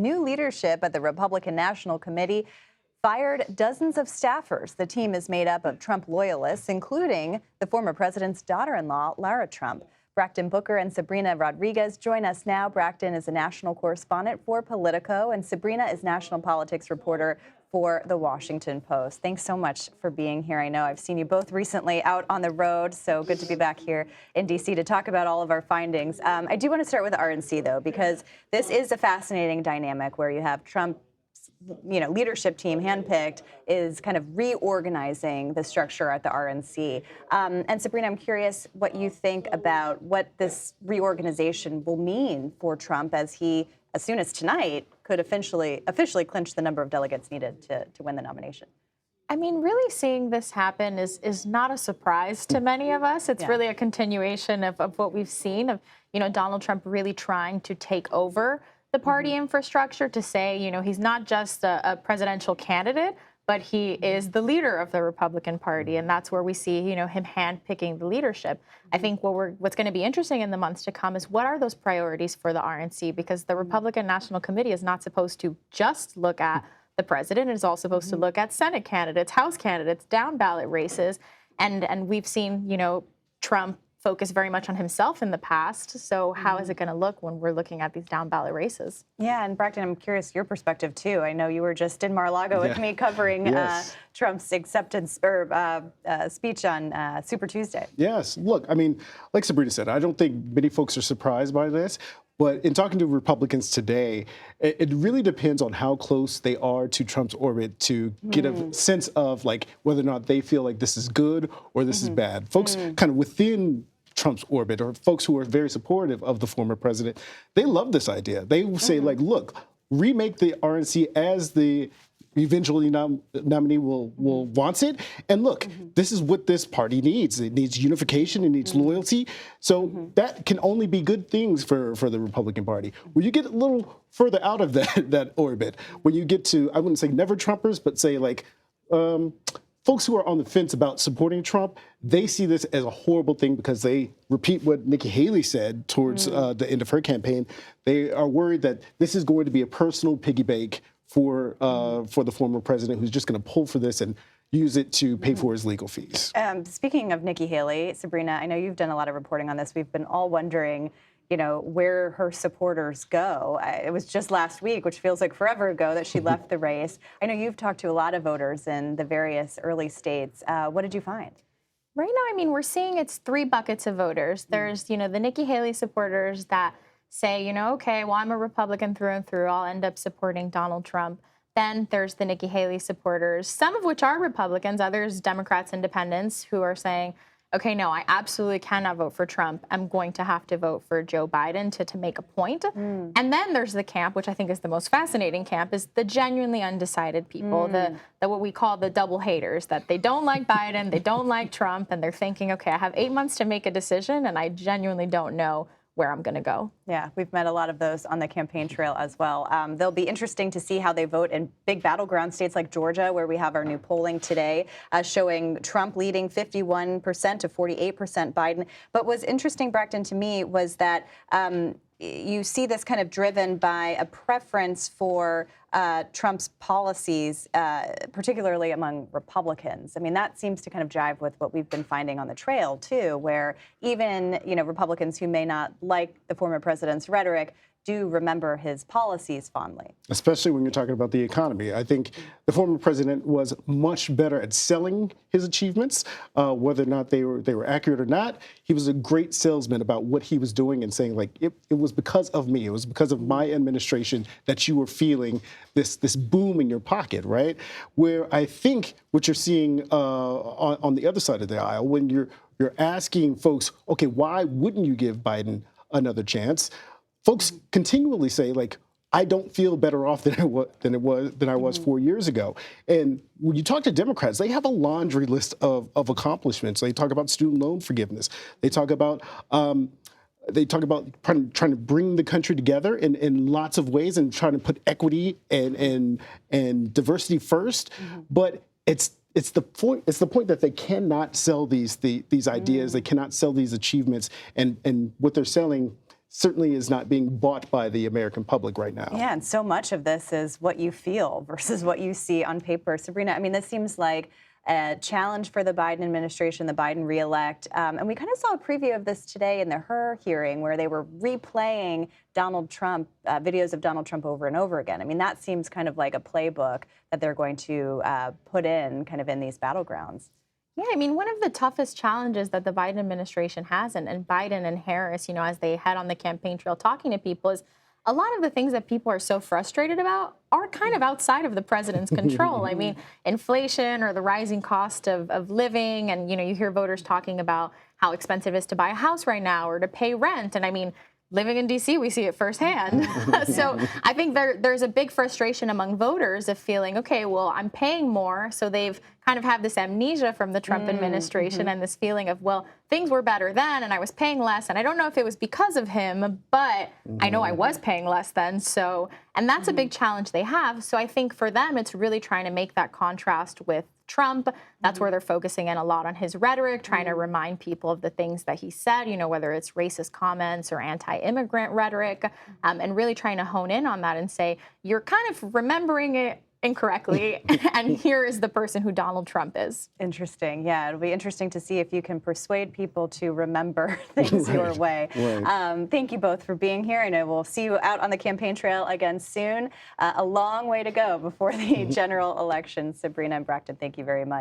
new leadership at the Republican National Committee fired dozens of staffers. The team is made up of Trump loyalists, including the former president's daughter-in-law, Lara Trump. Brakkton Booker and Sabrina Rodriguez join us now. Brakkton is a national correspondent for Politico, and Sabrina is national politics reporter for The Washington Post. Thanks so much for being here. I know I've seen you both recently out on the road, so good to be back here in D.C. to talk about all of our findings. I do want to start with RNC, though, because this is a fascinating dynamic where you have Trump leadership team handpicked is kind of reorganizing the structure at the RNC. And Sabrina, I'm curious what you think about what this reorganization will mean for Trump as he, as soon as tonight, could officially clinch the number of delegates needed to win the nomination. I mean, really seeing this happen is not a surprise to many of us. It's really a continuation of what we've seen of, Donald Trump really trying to take over the party infrastructure, to say, he's not just a presidential candidate, but he is the leader of the Republican Party. And that's where we see, him handpicking the leadership. I think what's going to be interesting in the months to come is what are those priorities for the RNC? Because the Republican National Committee is not supposed to just look at the president. It is also supposed to look at Senate candidates, House candidates, down ballot races. And we've seen, Trump focus very much on himself in the past. So how is it going to look when we're looking at these down ballot races? Yeah, and Brakkton, I'm curious your perspective too. I know you were just in Mar-a-Lago with me covering Trump's acceptance speech on Super Tuesday. Yes, look, I mean, like Sabrina said, I don't think many folks are surprised by this. But in talking to Republicans today, it really depends on how close they are to Trump's orbit to get a sense of like whether or not they feel like this is good or this is bad. Folks kind of within Trump's orbit, or folks who are very supportive of the former president, they love this idea. They say like, look, remake the RNC as the eventually nominee wants it. And look, this is what this party needs. It needs unification. It needs loyalty. So that can only be good things for the Republican Party. When you get a little further out of that orbit, when you get to, I wouldn't say never Trumpers, but say like folks who are on the fence about supporting Trump, they see this as a horrible thing because they repeat what Nikki Haley said towards the end of her campaign. They are worried that this is going to be a personal piggy bank for the former president, who's just going to pull for this and use it to pay for his legal fees. Speaking of Nikki Haley, Sabrina, I know you've done a lot of reporting on this. We've been all wondering, where her supporters go. It was just last week, which feels like forever ago, that she left the race. I know you've talked to a lot of voters in the various early states. What did you find? Right now, I mean, we're seeing it's three buckets of voters. There's, the Nikki Haley supporters that say, okay, well, I'm a Republican through and through. I'll end up supporting Donald Trump. Then there's the Nikki Haley supporters, some of which are Republicans, others Democrats, independents, who are saying, okay, no, I absolutely cannot vote for Trump. I'm going to have to vote for Joe Biden to make a point. And then there's the camp, which I think is the most fascinating camp, is the genuinely undecided people, the what we call the double haters, that they don't like Biden, they don't like Trump, and they're thinking, okay, I have 8 months to make a decision, and I genuinely don't know where I'm going to go. Yeah, we've met a lot of those on the campaign trail as well. They'll be interesting to see how they vote in big battleground states like Georgia, where we have our new polling today showing Trump leading 51% to 48% Biden. But what's interesting, Brakkton, to me was that you see this kind of driven by a preference for Trump's policies, particularly among Republicans. I mean, that seems to kind of jive with what we've been finding on the trail, too, where even, Republicans who may not like the former president's rhetoric do remember his policies fondly. Especially when you're talking about the economy. I think the former president was much better at selling his achievements, whether or not they were accurate or not. He was a great salesman about what he was doing and saying, like, it was because of me. It was because of my administration that you were feeling this boom in your pocket, right? Where I think what you're seeing on the other side of the aisle, when you're asking folks, okay, why wouldn't you give Biden another chance? Folks continually say, like, I don't feel better off than I was 4 years ago. And when you talk to Democrats, they have a laundry list of accomplishments. They talk about student loan forgiveness. They talk about trying to bring the country together in lots of ways and trying to put equity and diversity first. But it's the point that they cannot sell these ideas. They cannot sell these achievements, and what they're selling certainly is not being bought by the American public right now. Yeah, and so much of this is what you feel versus what you see on paper. Sabrina, I mean, this seems like a challenge for the Biden administration, the Biden reelect. And we kind of saw a preview of this today in the Her hearing where they were replaying Donald Trump, videos of Donald Trump over and over again. I mean, that seems kind of like a playbook that they're going to put in kind of in these battlegrounds. Yeah, I mean, one of the toughest challenges that the Biden administration has, and Biden and Harris, you know, as they head on the campaign trail talking to people, is a lot of the things that people are so frustrated about are kind of outside of the president's control. I mean, inflation or the rising cost of living. And, you know, you hear voters talking about how expensive it is to buy a house right now or to pay rent. And I mean, living in D.C., we see it firsthand. So I think there's a big frustration among voters of feeling, okay, well, I'm paying more. So they've kind of have this amnesia from the Trump administration and this feeling of, well, things were better then and I was paying less. And I don't know if it was because of him, but I know I was paying less then. So, and that's a big challenge they have. So I think for them, it's really trying to make that contrast with Trump. That's where they're focusing in a lot on his rhetoric, trying to remind people of the things that he said, you know, whether it's racist comments or anti-immigrant rhetoric, and really trying to hone in on that and say, you're kind of remembering it incorrectly, and here is the person who Donald Trump is. Interesting. Yeah, it'll be interesting to see if you can persuade people to remember things your way. Right. Thank you both for being here. I know we'll see you out on the campaign trail again soon. A long way to go before the general election. Sabrina and Brakkton, thank you very much.